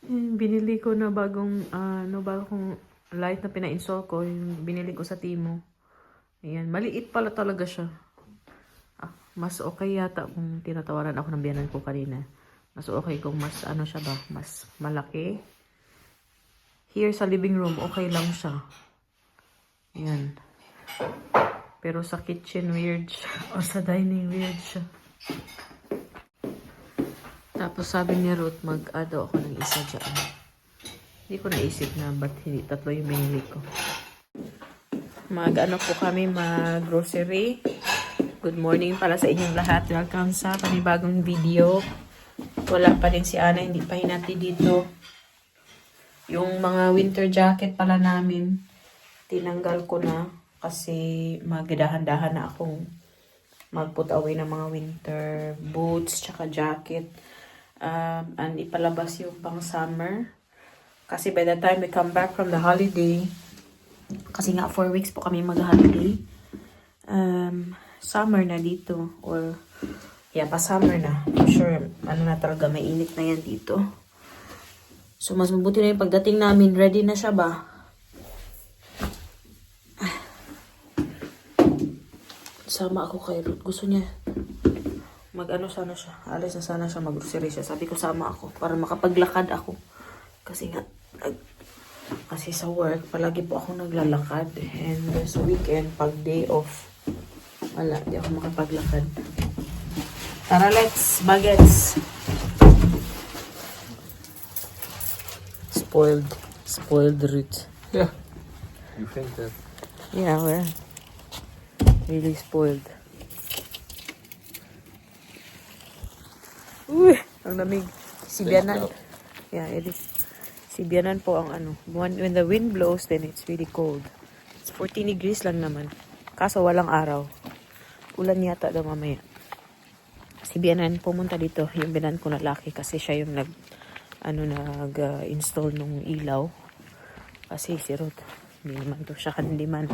Binili ko na bagong light na pina-install ko. Yung binili ko sa Timo. Ayan, maliit pala talaga siya. Mas okay yata kung tinatawaran ako ng biyanan ko kanina. Mas okay kung mas siya ba, mas malaki. Here sa living room, okay lang siya. Ayan. Pero sa kitchen, weird siya. O sa dining, weird siya. Tapos sabi ni Ruth, mag-add ako ng isa dyan. Hindi ko naisip na ba't hindi tatlo yung binili ko. Po kami, mag-grocery. Good morning pala sa inyong lahat. Welcome sa panibagong video. Wala pa din si Ana, hindi pa hinati dito. Yung mga winter jacket pala namin, tinanggal ko na kasi magdahan-dahan na akong mag-put away ng mga winter boots tsaka jacket. And ipalabas yung pang summer. Kasi by the time we come back from the holiday, kasi nga 4 weeks po kami mag-holiday, summer na dito. Or, yeah, pa-summer na. I'm sure, na talaga, may init na yan dito. So, mas mabuti na yung pagdating namin. Ready na siya ba? Sama ako kay Ruth. Gusto niya sana siya. Alis na sana siya, mag-grocery siya. Sabi ko sama ako para makapaglakad ako. Kasi nga, kasi sa work, palagi po ako naglalakad. And sa weekend, pag day off, wala, di ako makapaglakad. Tara, let's, bagets. Spoiled Ruth. Yeah, you think that? Yeah, well, really spoiled. Uy, ang lamig. Sibianan. Yeah, it is. Sibianan po ang when the wind blows, then it's really cold. It's 14 degrees lang naman. Kaso walang araw. Ulan yata daw mamaya. Sibianan pumunta dito. Yung binan ko na laki kasi siya yung nag-install nung ilaw. Kasi si Ruth, hindi naman to siya kandiman.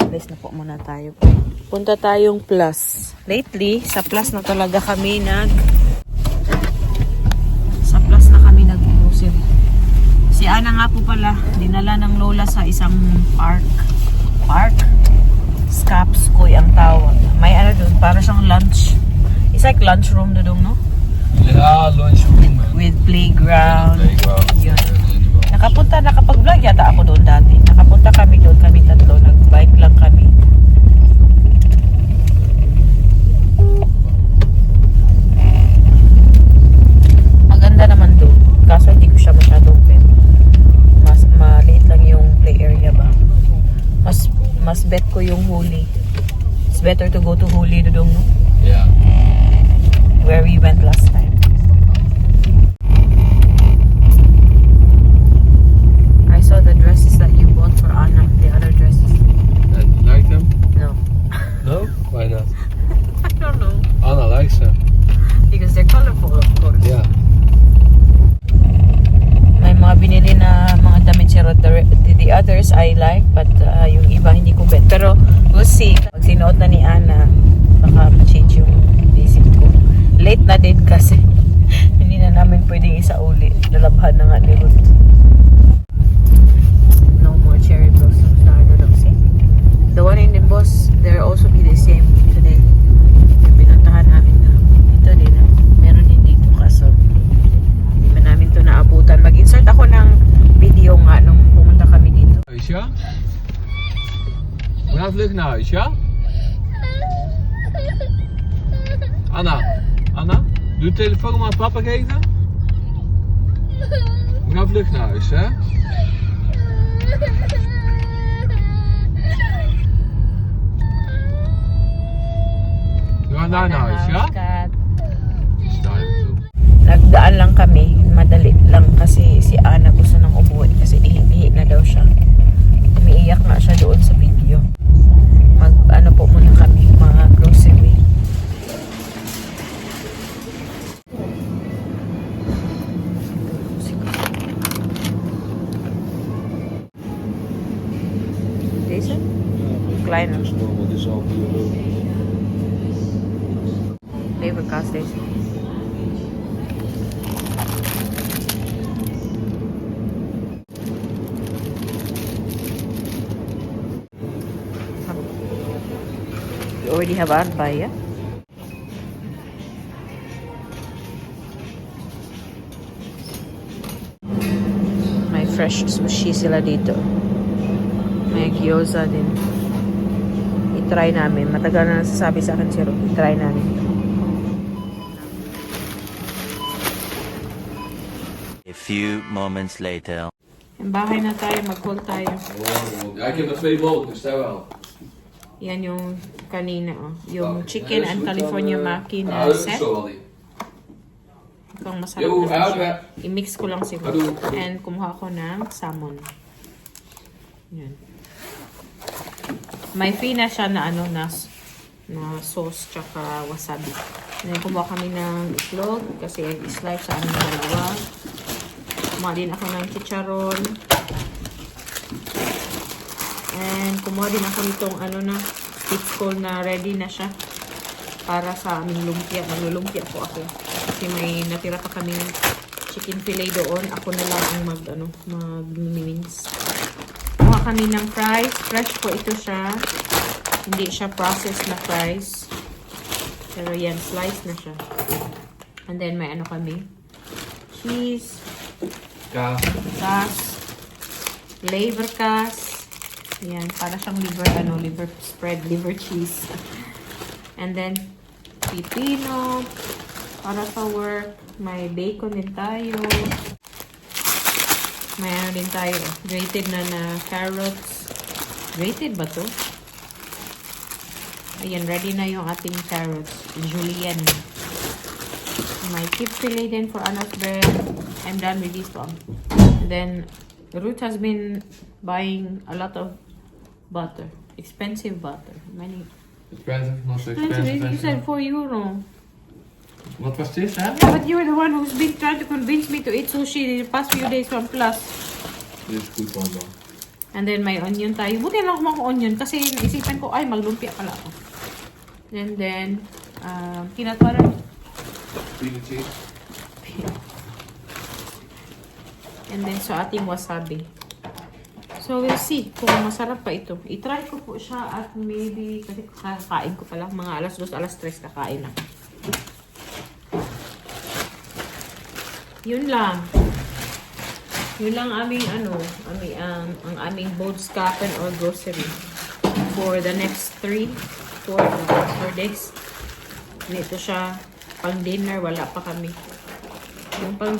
Alis na po muna tayo. Punta tayong Plus. Lately, sa Plus na talaga kami nag-grocery. Si Ana nga po pala, dinala ng lola sa isang park. Skapskoy ang tawag. May doon, para siyang lunch. It's like lunch room doon, no? Yeah, lunch room. With playground. Yun. Yeah. Nakapag-vlog yata ako doon dati. Nakapunta kami doon, kami tatlo. Nag-bike lang kami. Maganda naman doon. Kaso hindi ko siya masyadong bet. Mas maliit lang yung play area ba. Mas bet ko yung Huli. It's better to go to Huli doon, no? Yeah. Where we went last time. I saw the dresses that you bought for Anna. The other dresses. And you like them? No. No? Why not? I don't know. Anna likes them. Because they're colorful, of course. Yeah. May mga binili na mga damit si Rod. The others I like, but yung iba hindi ko bet. Pero we'll see. Pag sinuot na ni Anna, baka ma-change yung isip ko. Late na din kasi. Hindi na namin pwedeng isauli. Lalabhan na nga ni Rod. No more cherry blossoms na see. The one in the boss, there also be the same today. Yung pinuntahan namin na. Ito din na. Meron din dito kaso. Hindi man namin ito naabutan. Mag-insert ako ng video nga nung pumunta kami dito. Huis, ja? We gaan vlug naar huis, ja? Anna, doe de telefoon maar aan papa geven. We gaan vlug naar huis, hè? We gaan daar naar huis, ja? Dus daar naartoe. Nagdaan lang kami, madali lang kasi si Ana gusto nang umuwi kasi ihi na daw siya. Umiiyak nga siya doon sa video. Po muna kami, mga grocery. Deze? Kleiner. Leverkaas deze. already have Arbay, yeah? May fresh sushi sila dito. May gyoza din. I-try namin. Matagal na nasasabi sa akin si Ruth. I-try namin. A few moments later. Yung bahay na tayo, mag-haul tayo. Ja, ik heb er 2 bolen, dus daar wel. Yan yung kanina, oh. Yung chicken and California maki na dat is set. zo al die. Itong masarap Yo, naman siya. out. I-mix ko lang siguro. And kumuha ko ng salmon. Yan. May free na siya na ano na sauce tsaka wasabi. And then kumuha kami ng itlog kasi i-slice sa aming dalawa. Kumuha din ako ng chicharon. And kumuha din ako nitong ano na it's called na ready na siya para sa aming lumpia. Maglulumpia po ako. Kasi may natira pa kaming chicken fillet doon. Ako na lang ang mag-mince. Kumuha kami ng fries. Fresh po ito siya. Hindi siya processed na fries. Pero yan, slice na siya. And then may ano kami. Cheese. Kaas. Kaas. Flavor kaas. Yan, para siyang liver spread, liver cheese. And then, pipino. Para sa work. May bacon din tayo. May ano din tayo. Grated na carrots. Grated ba to? Ayan, ready na yung ating carrots. Julienne. May tip fillet din for Anna's bread. I'm done with this one. And then, Ruth has been buying a lot of butter. Expensive butter. Many. Expensive, not so Expensive. You said expensive. 4 euro. Wat was dit, hè? Yeah, but you're the one who's been trying to convince me to eat sushi the past few days from Plus. Dit is goed van dan. And then may onion tayo. Buti lang ako onion kasi naisipan ko, ay, maglumpia pala ako. And then, peanut butter. Pili cheese. And then, so ating wasabi. So, we'll see kung masarap pa ito. I-try ko po siya at maybe, kasi kakain ko pala. Mga alas 2, alas 3 kakain na. Yun lang. Yun lang aming ang aming boodskapen or grocery for the next 4 days. Dito siya pang dinner, wala pa kami. Yung pang,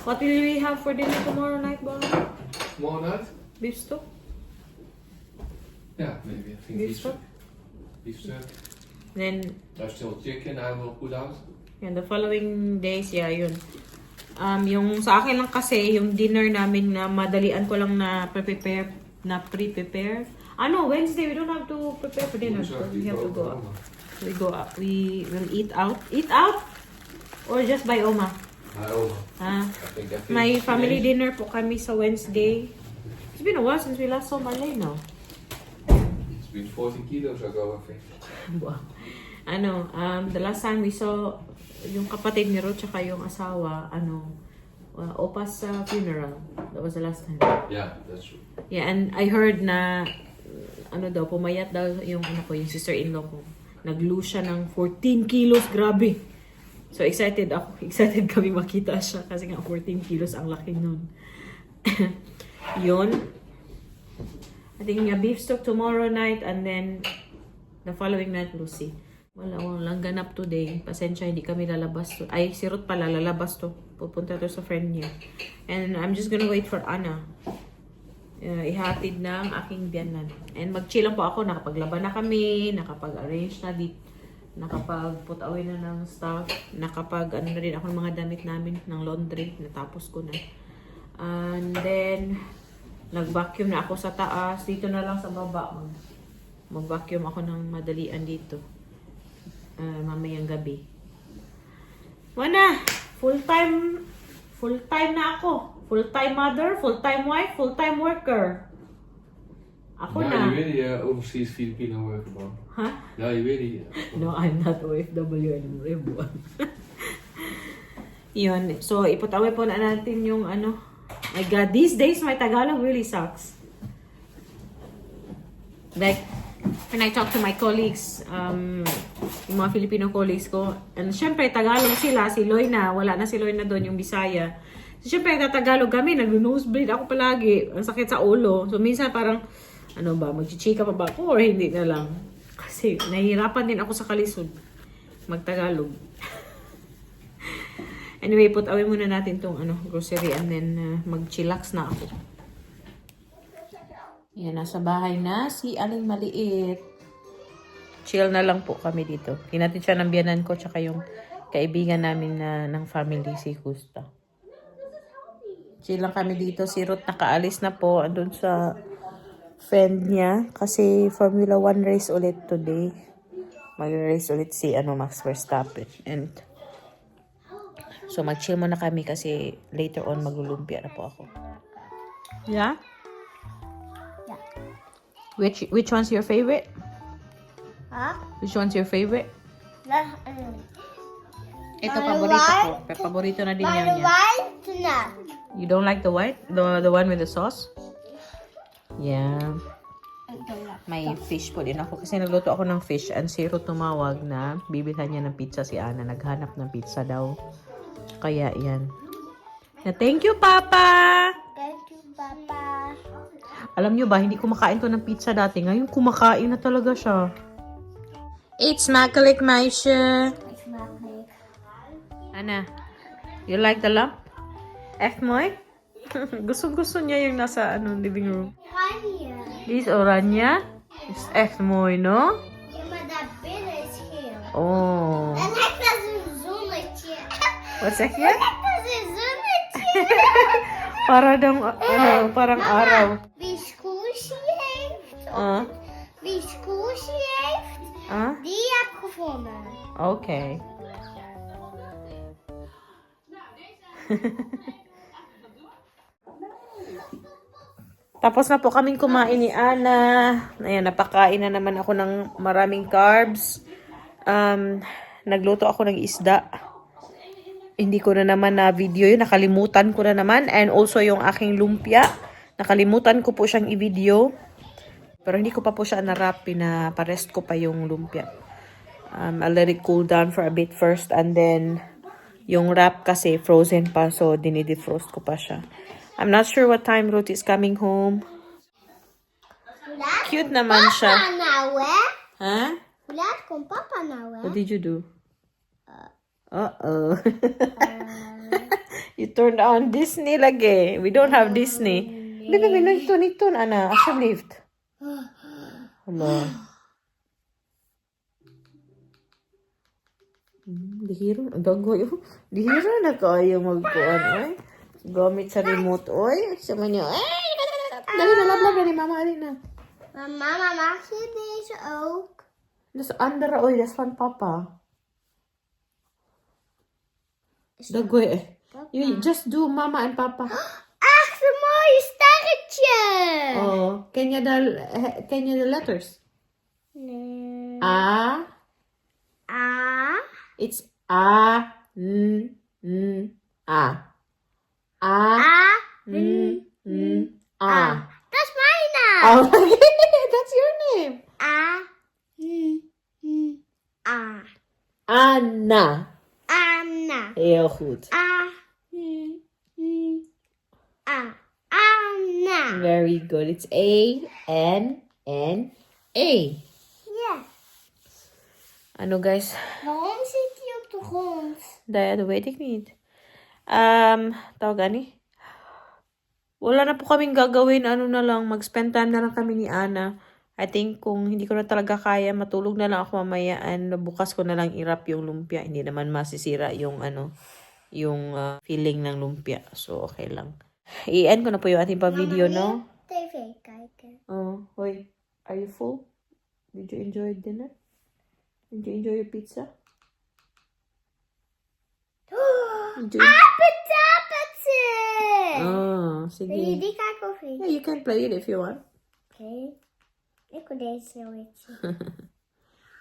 what will we have for dinner tomorrow night, Bob? Tomorrow night? Beef stock? Yeah, maybe. I think Beef stock? Beef stew. Then, There's still chicken I will put out. and the following days, yeah, yun. Yung sa akin lang kasi, yung dinner namin na madalian ko lang na pre-prepare. Wednesday, we don't have to prepare for dinner. So we have to go out. We go out. We will eat out. Eat out? Or just by Oma? I think May family dinner po kami sa Wednesday. It's been a while since we last saw Marlene, no? It's been 40 kilos ago, I think. Wow. The last time we saw yung kapatid ni Ro tsaka yung asawa, Opa's funeral. That was the last time. Yeah, that's true. Yeah, and I heard na, pumayat daw yung yung sister-in-law ko. Nag-lose siya ng 14 kilos, grabe. So excited ako. Excited kami makita siya kasi nga 14 kilos ang laki nun. Yun. I think beef stock tomorrow night and then the following night we'll see. Walang ganap today. Pasensya, hindi kami lalabas to. Ay, si Ruth pala, lalabas to. Pupunta to sa friend niya. And I'm just gonna wait for Anna. Ihatid na ang aking biyanan. And mag-chill lang po ako. Nakapaglaban na kami. Nakapag-arrange na dito. Nakapag-put away na ng stuff. Na rin ako ng mga damit namin ng laundry. Natapos ko na. And then, nag-vacuum na ako sa taas. Dito na lang sa baba. Mag-vacuum ako ng madalian dito. Mamayang gabi. Wala. Full-time na ako. Full-time mother, full-time wife, full-time worker. Ako Ja, na. je weet die overseas Filipino worker, man. Huh? Ja, je weet die. No, I'm not OFW anymore. Yun. So, iputaway po na natin yung My God, these days my Tagalog really sucks. Like, when I talk to my colleagues, yung mga Filipino colleagues ko, and syempre, Tagalog sila, si Loyna, wala na si Loyna doon, yung Bisaya. So, syempre, Tagalog kami, nag-nosebleed ako palagi, ang sakit sa ulo. So, minsan parang, ano ba, mag-chika pa ba ako or hindi na lang? Kasi, nahihirapan din ako sa kalisod, mag-Tagalog. Anyway, put away muna natin tong grocery and then mag-chillax na ako. Yan, nasa bahay na si Aling Maliit. Chill na lang po kami dito. Hinatid siya ng biyanan ko tsaka yung kaibigan namin ng family, si Gusta. Chill lang kami dito. Si Ruth nakaalis na po andun sa friend niya kasi Formula 1 race ulit today. Mag-race ulit si Max Verstappen. And so mag-chill muna kami kasi later on maglulumpia na po ako. Yeah? Which one's your favorite? Huh? Which one's your favorite? Ito, My paborito ko. white? Paborito na din My niya. white nut. You don't like the white? The one with the sauce? Yeah. May fish po din ako. Kasi nagluto ako ng fish and si Ruth tumawag na bibilhan niya ng pizza si Ana. Naghanap ng pizza daw. Kaya yan. Na, thank you, Papa! Thank you, Papa. Alam nyo ba, hindi kumakain to ng pizza dati. Ngayon, kumakain na talaga siya. It's smakalik, Maisha. It's not like Ana, you like the lamp? Moy? Gusto niya yung nasa living room. Rania. This Oranya? It's Moy, no? Yeah, but that bit is here. Oh. And that doesn't zoom it yet. What's that here? That doesn't zoom it yet. Parang araw. Vi skoelsjäft. Vi skoelsjäft. Diakofoner. Okay. Tapos na po kaming kumain ni Ana. Ayan, napakain na naman ako ng maraming carbs. Nagluto ako ng isda. Hindi ko na naman na video yun. Nakalimutan ko na naman. And also yung aking lumpia. Nakalimutan ko po siyang i-video. Pero hindi ko pa po siya na-wrap. Pinaparest ko pa yung lumpia. I'll let it cool down for a bit first. And then, yung wrap kasi frozen pa. So, dinidefrost ko pa siya. I'm not sure what time Ruth is coming home. Cute naman siya. Papa nawe. Huh? Laat kom papa nawe. What did you do? Uh-oh. You turned on Disney lagi. We don't have Disney. Baby, nito, Ana. Alsjeblieft. Hello. Dihiro. Dagoy. Dihiro na kayo magkuhan, oy. Gamit sa remote, oy. Sama niyo. Dali na, lablab na ni Mama. Dali na. Mama, maak je deze ook? Dat is andere, oy. Dat is van Papa. Dagoy. You just do Mama and Papa. Echt een mooie sterretje. Oh, ken je de letters? Nee. A. A. It's A. A. A. A. A. Dat is mijn naam. Oh, that's your name. A. A. Anna. Anna. Heel goed. A. A. Anna. Very good. It's A, N, N, A. Ja. Ano guys? Waarom zit hij op de grond? Dat weet ik niet. Tawag ani? Wala na po kaming gagawin. Ano na lang, mag-spend time na lang kami ni Ana. I think kung hindi ko na talaga kaya, matulog na lang ako mamaya and bukas ko na lang i-wrap yung lumpia. Hindi naman masisira yung feeling ng lumpia. So, okay lang. I-end ko na po yung ating pa-video, no? TV kijken. Oh, wait. Are you full? Did you enjoy dinner? Did you enjoy your pizza? Did you... Appetapetje! Oh, Wil je sige. die kijken of niet? Yeah, you can play it if you want. Oké. Ik wil deze zoiets.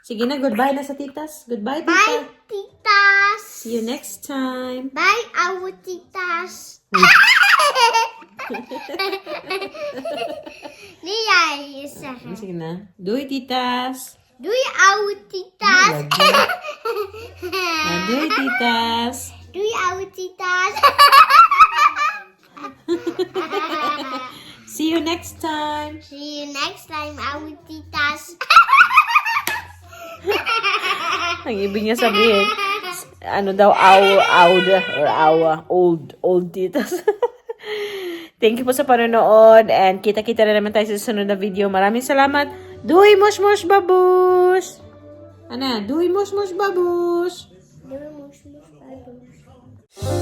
Sige na, goodbye na sa titas. Goodbye, tita. Bye, titas. See you next time. Bye, oude titas. Nia is zeggen. Sige na. Doei, titas. Doei, oude titas. Doei, titas. Doei, oude titas. See you next time. See you next time, oude titas. Ang ibig niya sabihin, ano daw, old titas. Thank you po sa panonood and kita-kita na naman tayo sa susunod na video. Maraming salamat. Doei, mosh mosh babus! Ana, doei, mosh mosh babus! Doei, moes, moes, babus.